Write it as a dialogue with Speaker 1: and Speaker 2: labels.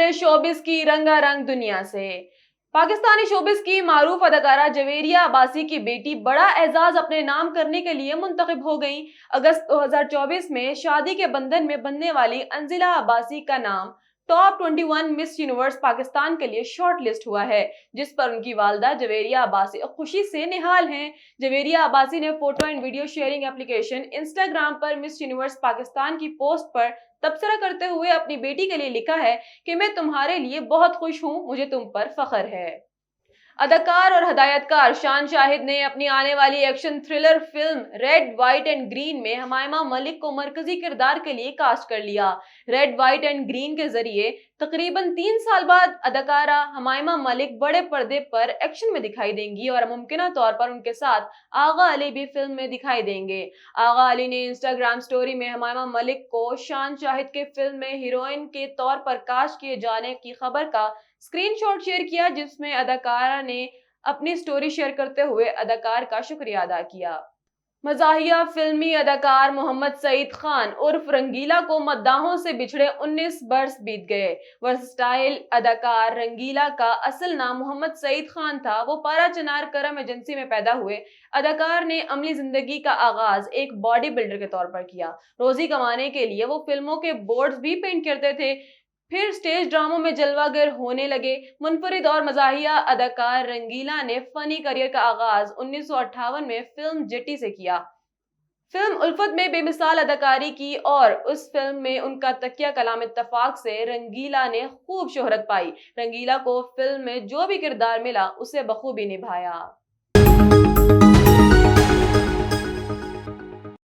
Speaker 1: खबरें शोबिस की रंगारंग दुनिया से। पाकिस्तानी शोबिस की मारूफ अदाकारा जवेरिया अब्बासी की बेटी बड़ा एजाज अपने नाम करने के लिए मुंतखब हो गई। अगस्त 2024 में शादी के बंधन में बंधने वाली अंजिला अब्बासी का नाम टॉप 21 मिस यूनिवर्स पाकिस्तान के लिए शॉर्ट लिस्ट हुआ है, जिस पर उनकी वालदा जवेरिया अब्बासी खुशी से निहाल हैं। जवेरिया अब्बासी ने photo and video sharing application Instagram पर मिस यूनिवर्स पाकिस्तान की पोस्ट पर तबसरा करते हुए अपनी बेटी के लिए लिखा है कि मैं तुम्हारे लिए बहुत खुश हूँ, मुझे तुम पर फख्र है। अदाकार और हदायतकार शान शाहिद ने अपनी आने वाली action thriller film red white and green में हमाइमा मलिक को मरकजी किरदार के लिए कास्ट कर लिया। रेड व्हाइट एंड ग्रीन के जरिए तकरीबन 3 साल बाद अदाकारा हमाइमा मलिक बड़े पर्दे पर एक्शन में दिखाई देंगी और मुमकिन तौर पर उनके साथ आगा अली भी फिल्म में दिखाई देंगे। आगा अली ने इंस्टाग्राम स्टोरी में हमाइमा मलिक को शान शाहिद के फिल्म में हीरोइन के तौर पर कास्ट किए जाने की खबर का स्क्रीनशॉट शेयर किया, जिसमें अदाकारा ने अपनी स्टोरी शेयर करते हुए अदाकार का शुक्रिया अदा किया। मज़ाहिया फिल्मी अदाकार मोहम्मद सईद खान उर्फ रंगीला को मद्दाहों से बिछड़े 19 बरस बीत गए। वर्सटाइल अदाकार रंगीला का असल नाम मोहम्मद सईद खान था। वो पारा चनार करम एजेंसी में पैदा हुए अदाकार ने अमली जिंदगी का आगाज एक बॉडी बिल्डर के तौर पर किया। रोजी कमाने के लिए वो फिल्मों के बोर्ड्स भी पेंट करते थे, फिर स्टेज ड्रामों में जलवागर होने लगे। मुनफरिद और मज़ाहिया अदाकार रंगीला ने फनी करियर का आगाज 1958 में फिल्म जट्टी से किया। फिल्म उल्फत में बेमिसाल अदाकारी की और उस फिल्म में उनका तकिया कलाम इत्तफाक से रंगीला ने खूब शोहरत पाई। रंगीला को फिल्म में जो भी किरदार मिला उसे बखूबी निभाया।